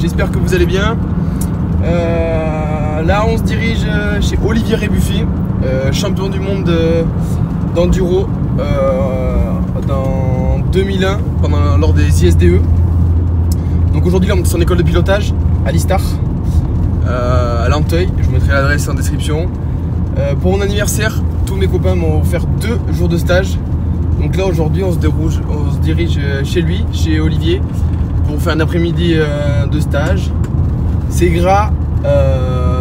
j'espère que vous allez bien. Là on se dirige chez Olivier Rébuffy, champion du monde d'enduro dans 2001 lors des ISDE. Donc aujourd'hui là on est dans son école de pilotage à l'Istar, à Lanteuil. Je vous mettrai l'adresse en description. Pour mon anniversaire, tous mes copains m'ont offert 2 jours de stage. Donc là aujourd'hui on se dirige chez lui, chez Olivier, pour faire un après-midi de stage. C'est gras,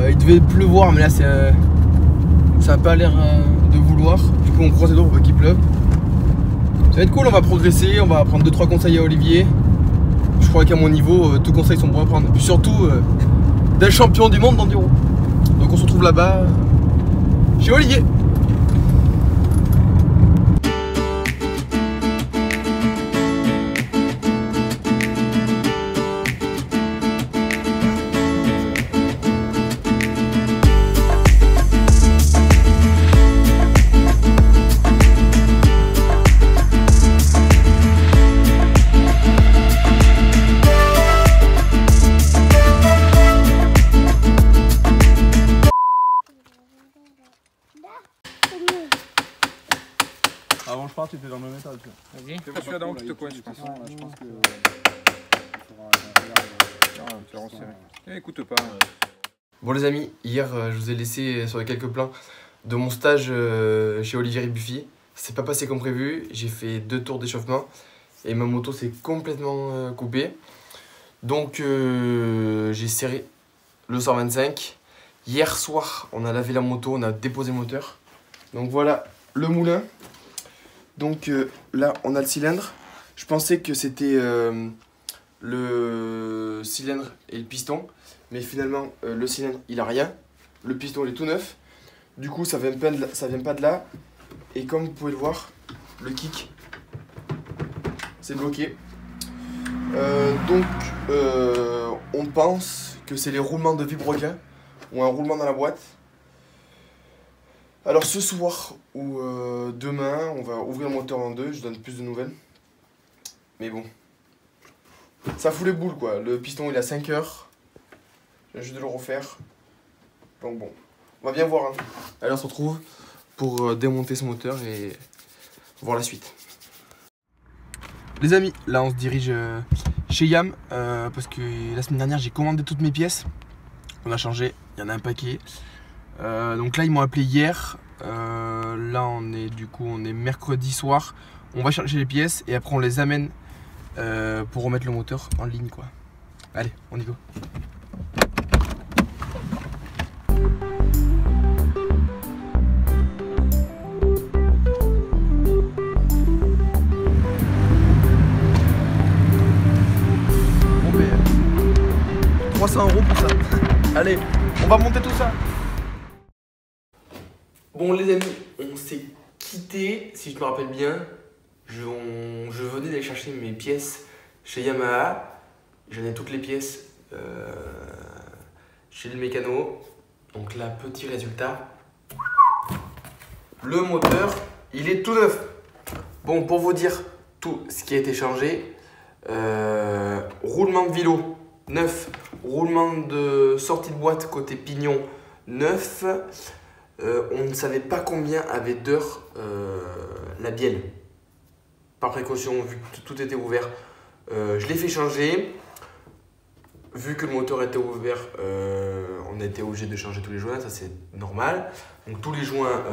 il devait pleuvoir mais là ça n'a pas l'air de vouloir. Du coup on croise les doigts pour pas qu'il pleuve. Ça va être cool, on va progresser, on va prendre 2-3 conseils à Olivier. Je crois qu'à mon niveau, tous conseils sont bons à prendre. Et puis surtout d'un champion du monde d'enduro. Donc on se retrouve là-bas chez Olivier. Avant je pars, tu fais dans le même état. Vas-y. C'est celui-là d'avant qui te coince, je pense. Là, je pense que tu vas resserrer. Écoute pas. Bon les amis, hier je vous ai laissé sur les quelques plans de mon stage chez Olivier Rébuffy. C'est pas passé comme prévu, j'ai fait 2 tours d'échauffement et ma moto s'est complètement coupée. Donc j'ai serré le 125. Hier soir on a lavé la moto, on a déposé le moteur. Donc voilà le moulin. Donc là on a le cylindre. Je pensais que c'était le cylindre et le piston, mais finalement le cylindre il a rien, le piston il est tout neuf. Du coup ça vient pas de là, et comme vous pouvez le voir, le kick c'est bloqué. Donc on pense que c'est les roulements de vilebrequin ou un roulement dans la boîte. Alors ce soir ou demain, on va ouvrir le moteur en 2, je donne plus de nouvelles. Mais bon, ça fout les boules quoi, le piston il a 5 heures, je viens juste de le refaire. Donc bon, on va bien voir. Hein. Allez on se retrouve pour démonter ce moteur et voir la suite. Les amis, là on se dirige chez Yam, parce que la semaine dernière j'ai commandé toutes mes pièces. On a changé, il y en a un paquet. Donc là ils m'ont appelé hier, là on est mercredi soir, on va chercher les pièces et après on les amène pour remettre le moteur en ligne quoi. Allez, on y go. Bon ben 300 € pour ça. Allez, on va monter tout ça. Bon les amis, on s'est quitté, si je me rappelle bien. Je venais d'aller chercher mes pièces chez Yamaha. J'en ai toutes les pièces chez le mécano. Donc là, petit résultat. Le moteur, il est tout neuf. Bon, pour vous dire tout ce qui a été changé. Roulement de vélo, neuf. Roulement de sortie de boîte côté pignon, neuf. On ne savait pas combien avait d'heures la bielle. Par précaution, vu que tout était ouvert, je l'ai fait changer. Vu que le moteur était ouvert, on a été obligé de changer tous les joints, ça c'est normal. Donc tous les joints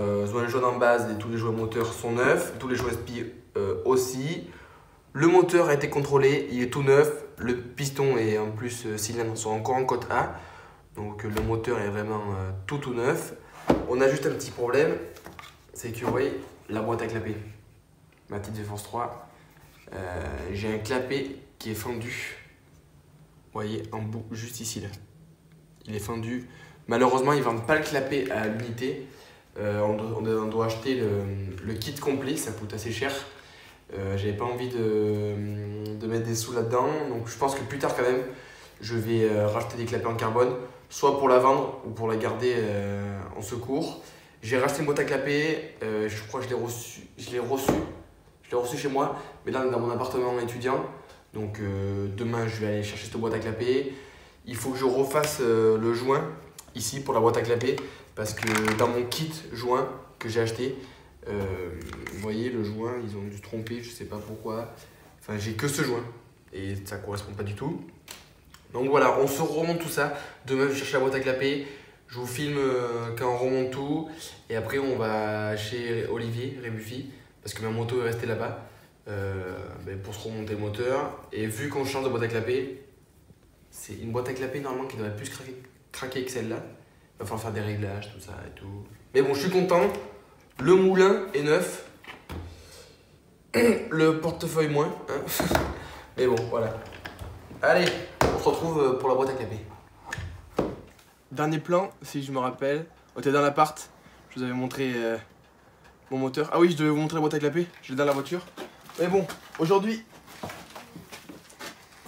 jaunes en base et tous les joints moteurs sont neufs, tous les joints SPI aussi. Le moteur a été contrôlé, il est tout neuf. Le piston et en plus cylindre sont encore en cote A. Donc le moteur est vraiment tout neuf. On a juste un petit problème, c'est que vous voyez la boîte à clapet, ma petite V-Force 3, j'ai un clapet qui est fendu, vous voyez en bout juste ici là, il est fendu. Malheureusement ils ne vendent pas le clapet à l'unité, on doit acheter le kit complet, ça coûte assez cher. J'avais pas envie de mettre des sous là-dedans, donc je pense que plus tard quand même je vais racheter des clapets en carbone, soit pour la vendre ou pour la garder en secours. J'ai racheté une boîte à clapet, je crois que je l'ai reçu chez moi, mais là dans mon appartement étudiant. Donc demain je vais aller chercher cette boîte à clapet. il faut que je refasse le joint ici pour la boîte à clapper parce que dans mon kit joint que j'ai acheté, vous voyez le joint, ils ont dû se tromper, je sais pas pourquoi. Enfin, j'ai que ce joint et ça correspond pas du tout. Donc voilà, on se remonte tout ça. Demain, je cherche la boîte à clapper. Je vous filme quand on remonte tout. Et après, on va chez Olivier Rébuffy parce que ma moto est restée là-bas pour se remonter le moteur. Et vu qu'on change de boîte à clapper, c'est une boîte à clapper normalement qui devrait plus craquer que celle-là. Il va falloir faire des réglages, tout ça et tout. Mais bon, je suis content. Le moulin est neuf. Le portefeuille moins. Hein. Mais bon, voilà. Allez, on se retrouve pour la boîte à clapper. Dernier plan, si je me rappelle. On était dans l'appart. Je vous avais montré mon moteur. Ah oui, je devais vous montrer la boîte à clapper. Je l'ai dans la voiture. Mais bon, aujourd'hui,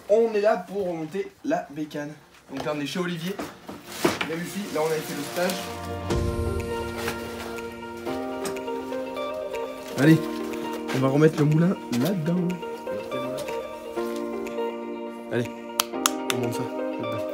on est là pour remonter la bécane. Donc là, on est chez Olivier. Là, on avait fait le stage. Allez, on va remettre le moulin là-dedans. Allez, on monte ça là-dedans.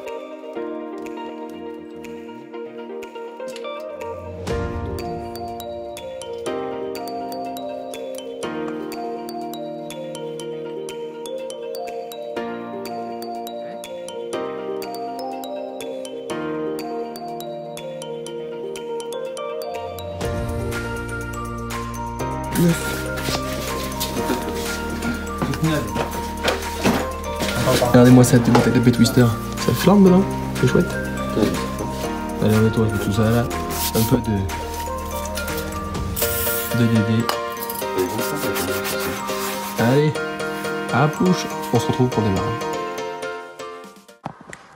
Regardez-moi ça, avec le Twister. Ça flambe dedans, c'est chouette. Allez, remets-toi tout ça là. Un peu de DD. Allez, à push. On se retrouve pour démarrer.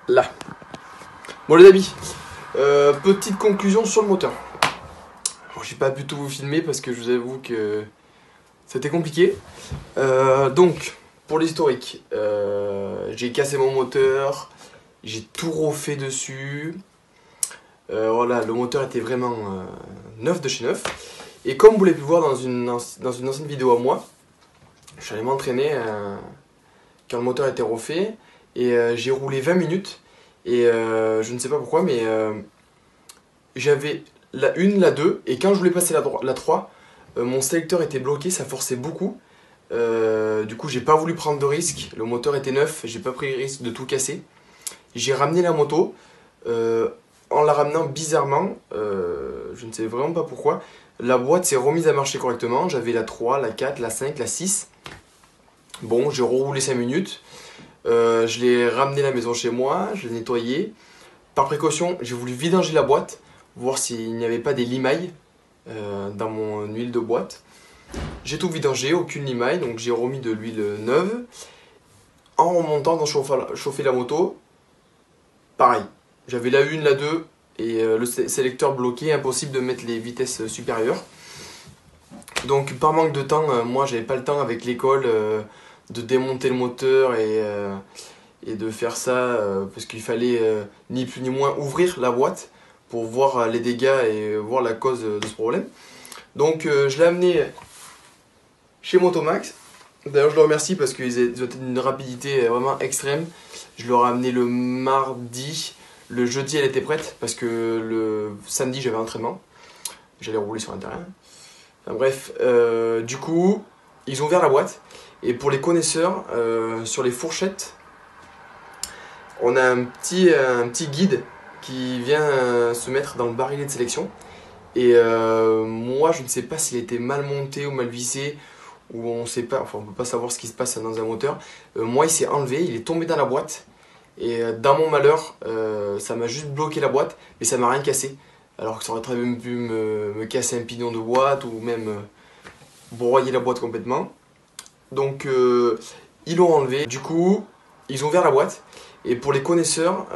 Là. Bon les amis, petite conclusion sur le moteur. Bon, j'ai pas pu tout vous filmer parce que je vous avoue que c'était compliqué. Donc, pour l'historique, j'ai cassé mon moteur, j'ai tout refait dessus. Voilà, le moteur était vraiment neuf de chez neuf. Et comme vous l'avez pu voir dans une ancienne vidéo à moi, je suis allé m'entraîner quand le moteur était refait. Et j'ai roulé 20 minutes. Et je ne sais pas pourquoi, mais j'avais la 1, la 2. Et quand je voulais passer la 3, mon sélecteur était bloqué, ça forçait beaucoup. Du coup, j'ai pas voulu prendre de risque. Le moteur était neuf, j'ai pas pris le risque de tout casser. J'ai ramené la moto. En la ramenant bizarrement, je ne sais vraiment pas pourquoi, la boîte s'est remise à marcher correctement. J'avais la 3, la 4, la 5, la 6. Bon, j'ai reroulé 5 minutes. Je l'ai ramené à la maison chez moi, je l'ai nettoyé. Par précaution, j'ai voulu vidanger la boîte, voir s'il n'y avait pas des limailles dans mon huile de boîte. J'ai tout vidangé, aucune limaille, donc j'ai remis de l'huile neuve. En remontant, dans chauffer la moto, pareil. J'avais la 1, la 2 et le sélecteur bloqué, impossible de mettre les vitesses supérieures. Donc par manque de temps, moi j'avais pas le temps avec l'école de démonter le moteur et de faire ça parce qu'il fallait ni plus ni moins ouvrir la boîte pour voir les dégâts et voir la cause de ce problème. Donc je l'ai amené chez Motomax. D'ailleurs je le remercie parce qu'ils ont une rapidité vraiment extrême. Je leur ai amené le mardi, le jeudi elle était prête parce que le samedi j'avais entraînement. J'allais rouler sur un terrain. Enfin, bref, du coup ils ont ouvert la boîte. Et pour les connaisseurs, sur les fourchettes, on a un petit guide qui vient se mettre dans le barillet de sélection. Et moi, je ne sais pas s'il était mal monté ou mal vissé, ou on sait pas, enfin on peut pas savoir ce qui se passe dans un moteur. Moi, il s'est enlevé, il est tombé dans la boîte. Et dans mon malheur, ça m'a juste bloqué la boîte, mais ça m'a rien cassé. Alors que ça aurait très bien pu me casser un pignon de boîte ou même broyer la boîte complètement. Donc ils l'ont enlevé, du coup ils ont ouvert la boîte. Et pour les connaisseurs,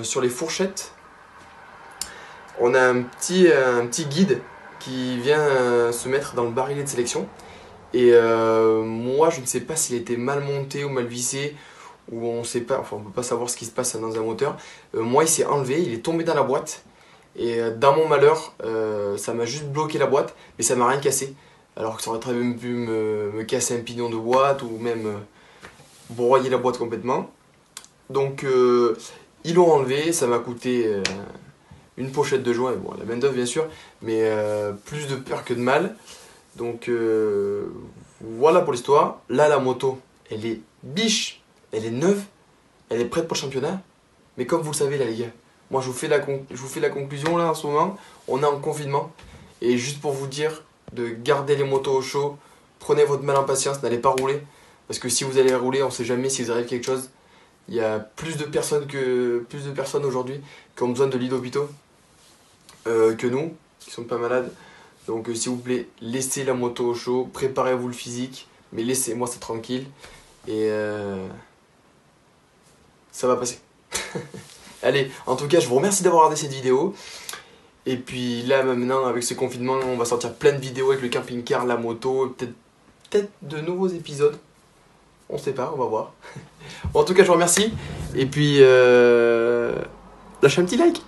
sur les fourchettes, on a un petit guide qui vient se mettre dans le barillet de sélection. Et moi je ne sais pas s'il était mal monté ou mal vissé, ou on sait pas, enfin on peut pas savoir ce qui se passe dans un moteur. Moi il s'est enlevé, il est tombé dans la boîte. Et dans mon malheur, ça m'a juste bloqué la boîte, mais ça m'a rien cassé. Alors que ça aurait très bien pu me casser un pignon de boîte ou même broyer la boîte complètement. Donc Ils l'ont enlevé, ça m'a coûté une pochette de joints, bon, la main d'œuvre bien sûr, mais plus de peur que de mal. Donc voilà pour l'histoire. Là, la moto, elle est biche, elle est neuve, elle est prête pour le championnat. Mais comme vous le savez là les gars, moi je vous fais la conclusion là en ce moment, on est en confinement. Et juste pour vous dire de garder les motos au chaud, prenez votre mal en patience, n'allez pas rouler. Parce que si vous allez rouler, on ne sait jamais si vous arrive quelque chose. Il y a plus de personnes aujourd'hui qui ont besoin de lits d'hôpitaux que nous, qui sont pas malades. Donc s'il vous plaît, laissez la moto au chaud, préparez-vous le physique, mais laissez-moi ça tranquille. Et ça va passer. Allez, en tout cas, je vous remercie d'avoir regardé cette vidéo. Et puis là, maintenant, avec ce confinement, on va sortir plein de vidéos avec le camping-car, la moto, peut-être de nouveaux épisodes. On sait pas, on va voir. Bon, en tout cas, je vous remercie. Et puis, lâchez un petit like.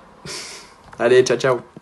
Allez, ciao, ciao.